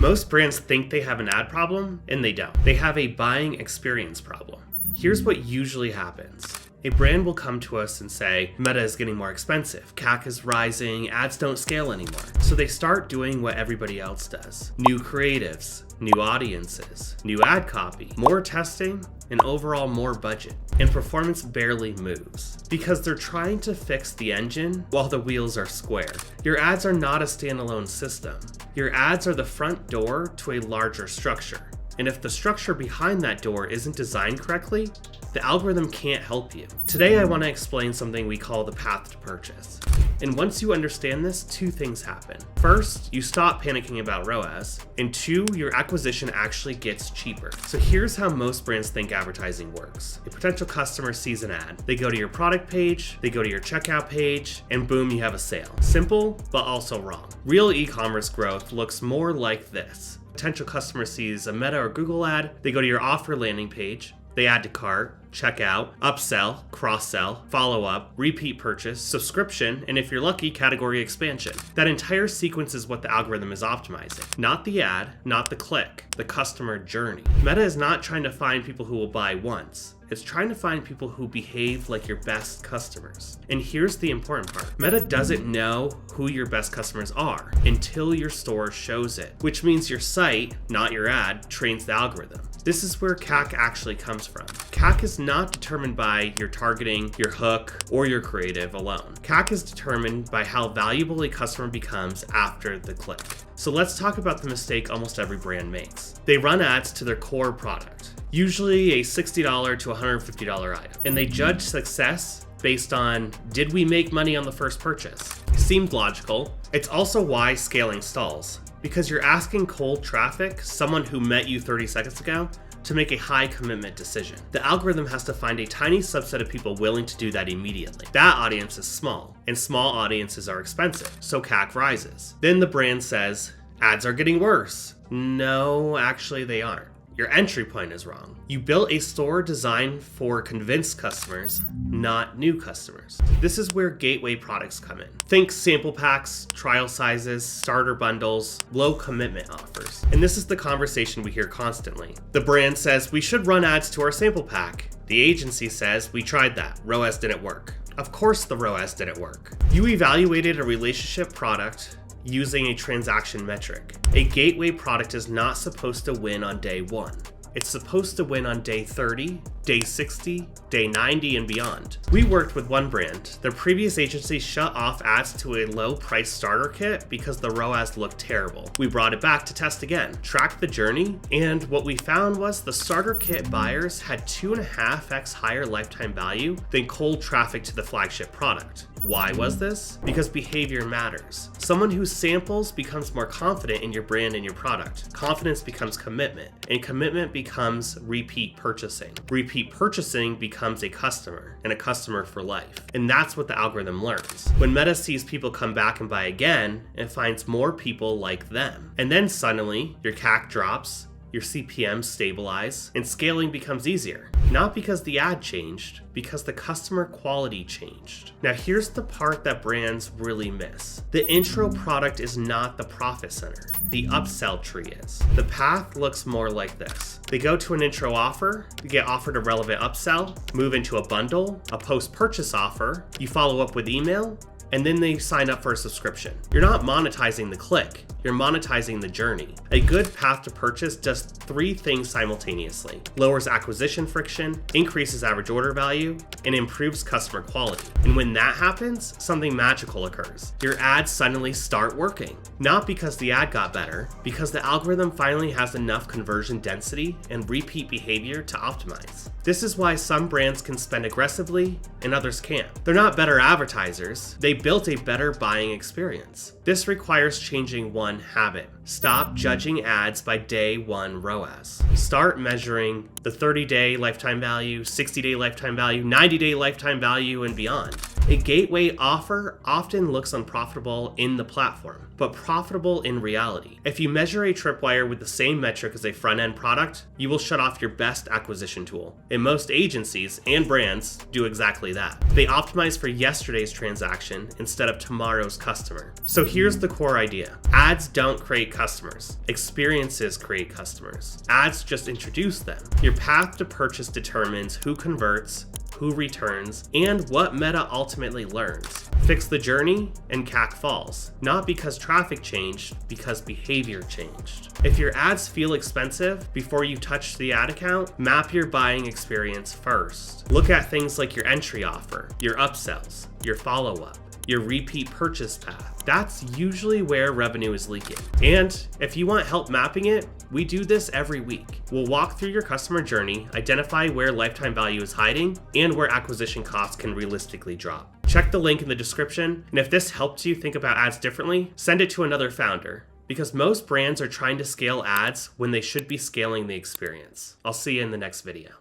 Most brands think they have an ad problem, and they don't. They have a buying experience problem. Here's what usually happens. A brand will come to us and say, Meta is getting more expensive, CAC is rising, ads don't scale anymore. So they start doing what everybody else does. New creatives, new audiences, new ad copy, more testing, and overall more budget. And performance barely moves because they're trying to fix the engine while the wheels are square. Your ads are not a standalone system. Your ads are the front door to a larger structure. And if the structure behind that door isn't designed correctly, the algorithm can't help you. Today I want to explain something we call the path to purchase. And once you understand this, two things happen. First, you stop panicking about ROAS, and two, your acquisition actually gets cheaper. So here's how most brands think advertising works. A potential customer sees an ad. They go to your product page, they go to your checkout page, and boom, you have a sale. Simple, but also wrong. Real e-commerce growth looks more like this. Potential customer sees a Meta or Google ad, they go to your offer landing page, they add to cart, checkout, upsell, cross-sell, follow-up, repeat purchase, subscription, and if you're lucky, category expansion. That entire sequence is what the algorithm is optimizing. Not the ad, not the click, the customer journey. Meta is not trying to find people who will buy once. It's trying to find people who behave like your best customers. And here's the important part. Meta doesn't know who your best customers are until your store shows it, which means your site, not your ad, trains the algorithm. This is where CAC actually comes from. CAC is not determined by your targeting, your hook, or your creative alone. CAC is determined by how valuable a customer becomes after the click. So let's talk about the mistake almost every brand makes. They run ads to their core product, usually a $60 to $150 item, and they judge success based on, did we make money on the first purchase? Seemed logical. It's also why scaling stalls, because you're asking cold traffic, someone who met you 30 seconds ago, to make a high commitment decision. The algorithm has to find a tiny subset of people willing to do that immediately. That audience is small, and small audiences are expensive, so CAC rises. Then the brand says, ads are getting worse. No, actually they aren't. Your entry point is wrong. You built a store designed for convinced customers, not new customers. This is where gateway products come in. Think sample packs, trial sizes, starter bundles, low commitment offers. And this is the conversation we hear constantly. The brand says, we should run ads to our sample pack. The agency says, we tried that, ROAS didn't work. Of course the ROAS didn't work. You evaluated a relationship product using a transaction metric. A gateway product is not supposed to win on day 1. It's supposed to win on day 30, day 60, day 90, and beyond. We worked with one brand. Their previous agency shut off ads to a low price starter kit because the ROAS looked terrible. We brought it back to test again, tracked the journey, and what we found was the starter kit buyers had 2.5x higher lifetime value than cold traffic to the flagship product. Why was this? Because behavior matters. Someone who samples becomes more confident in your brand and your product. Confidence becomes commitment, and commitment becomes repeat purchasing. Repeat purchasing becomes a customer, and a customer for life. And that's what the algorithm learns. When Meta sees people come back and buy again, it finds more people like them. And then suddenly, your CAC drops, your CPMs stabilize, and scaling becomes easier. Not because the ad changed, because the customer quality changed. Now here's the part that brands really miss. The intro product is not the profit center. The upsell tree is. The path looks more like this. They go to an intro offer, you get offered a relevant upsell, move into a bundle, a post-purchase offer, you follow up with email, and then they sign up for a subscription. You're not monetizing the click, you're monetizing the journey. A good path to purchase does 3 things simultaneously: lowers acquisition friction, increases average order value, and improves customer quality. And when that happens, something magical occurs. Your ads suddenly start working. Not because the ad got better, because the algorithm finally has enough conversion density and repeat behavior to optimize. This is why some brands can spend aggressively and others can't. They're not better advertisers, they built a better buying experience. This requires changing one habit. Stop judging ads by day 1 ROAS. Start measuring the 30-day lifetime value, 60-day lifetime value, 90-day lifetime value, and beyond. A gateway offer often looks unprofitable in the platform, but profitable in reality. If you measure a tripwire with the same metric as a front-end product, you will shut off your best acquisition tool. And most agencies and brands do exactly that. They optimize for yesterday's transaction instead of tomorrow's customer. So here's the core idea. Ads don't create customers. Experiences create customers. Ads just introduce them. Your path to purchase determines who converts, who returns, and what Meta ultimately learns. Fix the journey and CAC falls. Not because traffic changed, because behavior changed. If your ads feel expensive before you touch the ad account, map your buying experience first. Look at things like your entry offer, your upsells, your follow-up, your repeat purchase path. That's usually where revenue is leaking. And if you want help mapping it, we do this every week. We'll walk through your customer journey, identify where lifetime value is hiding, and where acquisition costs can realistically drop. Check the link in the description, and if this helps you think about ads differently, send it to another founder, because most brands are trying to scale ads when they should be scaling the experience. I'll see you in the next video.